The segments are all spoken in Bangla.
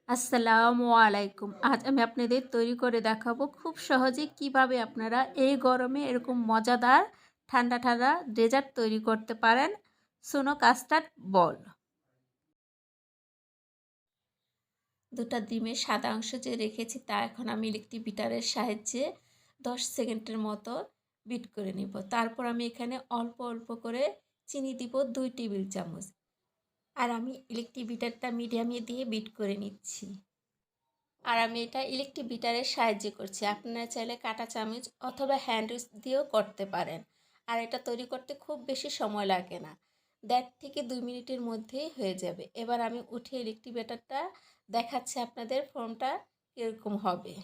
আসসালামু আলাইকুম। আজ আমি আপনাদের তৈরি করে দেখাবো খুব সহজে কিভাবে আপনারা এই গরমে এরকম মজাদার ঠান্ডা ঠান্ডা ডেজার্ট তৈরি করতে পারেন। শোনো কাস্টার্ড বল। দুটা ডিমের সাদা অংশ যে রেখেছি তা এখন আমি ইলেকট্রিক বিটারের সাহায্যে 10 সেকেন্ডের মতো বিট করে নিব। তারপর আমি এখানে অল্প অল্প করে চিনি দিব 2 টেবিল চামচ। আর আমি ইলেকট্রিক বিটারটা মিডিয়ামে দিয়ে বিট করে নিচ্ছি। আর আমি এটা ইলেকট্রিক বিটারের সাহায্যে করছি। আপনারা চাইলে কাঁটা চামচ অথবা হ্যান্ড উইচ দিয়েও করতে পারেন। আর এটা তৈরি করতে খুব বেশি সময় লাগে না, 1.5 থেকে 2 মিনিটের মধ্যেই হয়ে যাবে। এবার আমি উঠে ইলেকট্রিক বিটারটা দেখাচ্ছি আপনাদের ফর্মটা কীরকম হবে।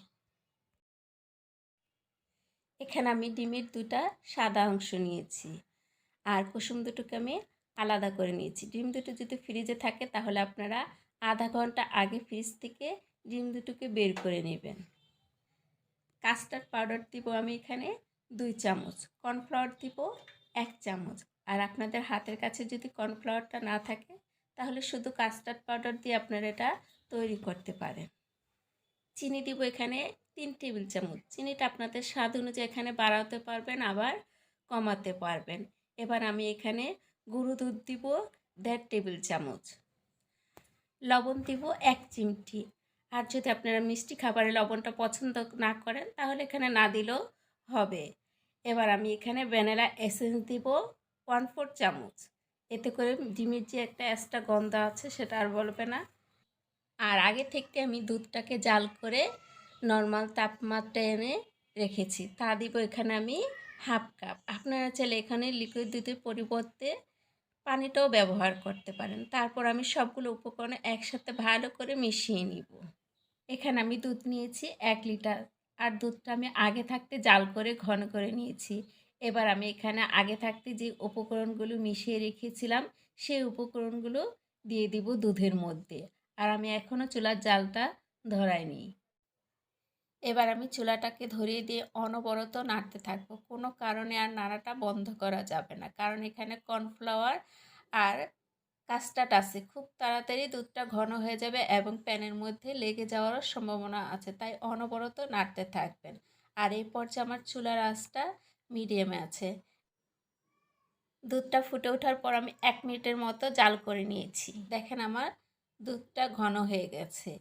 এখানে আমি ডিমের দুটা সাদা অংশ নিয়েছি আর কুসুম দুটোকে আমি আলাদা করে নিয়েছি। ডিম দুটো যদি ফ্রিজে থাকে তাহলে আপনারা আধা ঘন্টা আগে ফ্রিজ থেকে ডিম দুটোকে বের করে নেবেন। কাস্টার্ড পাউডার দিব আমি এখানে 2 চামচ, কর্নফ্লাওয়ার দিব 1 চামচ। আর আপনাদের হাতের কাছে যদি কর্নফ্লাওয়ারটা না থাকে তাহলে শুধু কাস্টার্ড পাউডার দিয়ে আপনারা এটা তৈরি করতে পারেন। চিনি দিব এখানে 3 টেবিল চামচ। চিনিটা আপনাদের স্বাদ অনুযায়ী এখানে বাড়াতে পারবেন আবার কমাতে পারবেন। এবার আমি এখানে গুঁড়ো দুধ দিব 1.5 টেবিল চামচ। লবণ দিব 1 চিমটি। আর যদি আপনারা মিষ্টি খাবারে লবণটা পছন্দ না করেন তাহলে এখানে না দিলেও হবে। এবার আমি এখানে ভ্যানিলা এসেন্স দিব 1/4 চামচ। এতে করে ডিমের যে একটা এক্সট্রা গন্ধ আছে সেটা আর বলবে না। আর আগে থেকে আমি দুধটাকে জাল করে নর্মাল তাপমাত্রায় এনে রেখেছি, তা দিব এখানে আমি 1/2 কাপ। আপনারা চাইলে এখানে লিকুইড দুধের পরিবর্তে পানিটাও ব্যবহার করতে পারেন। তারপর আমি সবগুলো উপকরণ একসাথে ভালো করে মিশিয়ে নিব। এখানে আমি দুধ নিয়েছি 1 লিটার। আর দুধটা আমি আগে থাকতে জাল করে ঘন করে নিয়েছি। এবার আমি এখানে আগে থাকতে যে উপকরণগুলো মিশিয়ে রেখেছিলাম সেই উপকরণগুলো দিয়ে দিব দুধের মধ্যে। আর আমি এখনও চুলার জালটা ধরাইনি। এবার আমি চুলাটাকে ধরিয়ে দিয়ে অনবরত নাড়তে থাকবো। কোনো কারণে আর নাড়াটা বন্ধ করা যাবে না, কারণ এখানে কর্নফ্লাওয়ার আর কাস্টার্ড আছে। খুব তাড়াতাড়ি দুধটা ঘন হয়ে যাবে এবং প্যানের মধ্যে লেগে যাওয়ার সম্ভাবনা আছে, তাই অনবরত নাড়তে থাকবেন। আর এই পর্যায়ে আমার চুলার আঁচটা মিডিয়ামে আছে। দুধটা ফুটে ওঠার পর আমি 1 মিনিটের মতো জাল করে নিয়েছি। দেখেন আমার দুধটা ঘন হয়ে গেছে।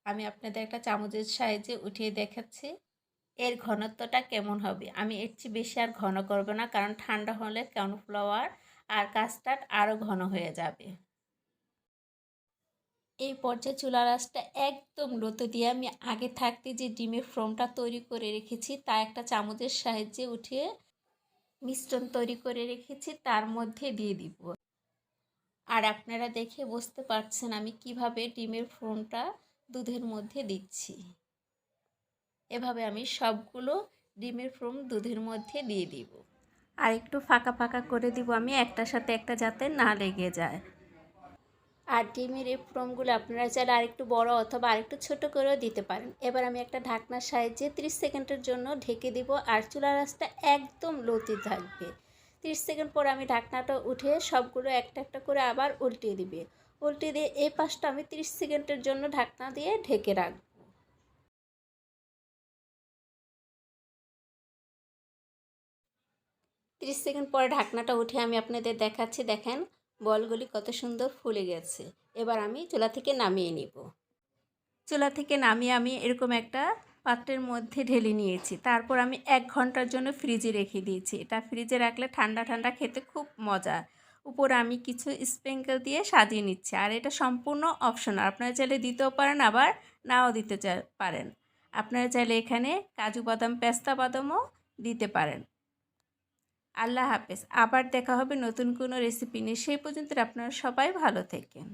আমি আপনাদের একটা চামচের সাহায্যে উঠিয়ে দেখাচ্ছি এর ঘনত্বটা কেমন হবে। আমি এর চেয়ে বেশি আর ঘন করব না, কারণ ঠান্ডা হলে কর্নফ্লাওয়ার আর কাস্টার্ড আরও ঘন হয়ে যাবে। এই পর্যায়ে চুলার আঁচটা একদম লোতে দিয়ে আমি আগে থাকতে যে ডিমের ফোমটা তৈরি করে রেখেছি তা একটা চামচের সাহায্যে উঠিয়ে মিশ্রণ তৈরি করে রেখেছি তার মধ্যে দিয়ে দিব। আর আপনারা দেখে বুঝতে পারছেন আমি কিভাবে ডিমের ফোমটা দুধের মধ্যে দিচ্ছি। এভাবে আমি সবগুলো ডিমের ফোম দুধের মধ্যে দিয়ে দিব। আর একটু ফাঁকা ফাঁকা করে দিব আমি, একটার সাথে একটা যাতে না লেগে যায়। আর ডিমের এই ফোমগুলো আপনারা চাইলে আরেকটু বড় অথবা আরেকটু ছোট করেও দিতে পারেন। এবার আমি একটা ঢাকনার সাহায্যে 30 সেকেন্ডের জন্য ঢেকে দিব আর চুলার আঁচটা একদম লোতে থাকবে। 30 সেকেন্ড পর আমি ঢাকনাটা উঠে সবগুলো একটা একটা করে আবার উল্টিয়ে দিবে। উল্টে দিয়ে এই পাশটা আমি 30 সেকেন্ডের জন্য ঢাকনা দিয়ে ঢেকে রাখব। 30 সেকেন্ড পরে ঢাকনাটা উঠে আমি আপনাদের দেখাচ্ছি। দেখেন বলগুলি কত সুন্দর ফুলে গেছে। এবার আমি চুলা থেকে নামিয়ে নিব। চুলা থেকে নামিয়ে আমি এরকম একটা পাত্রের মধ্যে ঢেলে নিয়েছি। তারপর আমি 1 ঘন্টার জন্য ফ্রিজে রেখে দিয়েছি। এটা ফ্রিজে রাখলে ঠান্ডা ঠান্ডা খেতে খুব মজা। উপরে আমি কিছু স্প্রিঙ্কেল দিয়ে সাজিয়ে নিচ্ছি। আর এটা সম্পূর্ণ অপশনাল, আপনারা চাইলে দিতেও পারেন আবার নাও দিতে পারেন। আপনারা চাইলে এখানে কাজু বাদাম পেস্তা বাদামও দিতে পারেন। আল্লাহ হাফেজ। আবার দেখা হবে নতুন কোনো রেসিপি নিয়ে। সেই পর্যন্ত আপনারা সবাই ভালো থাকেন।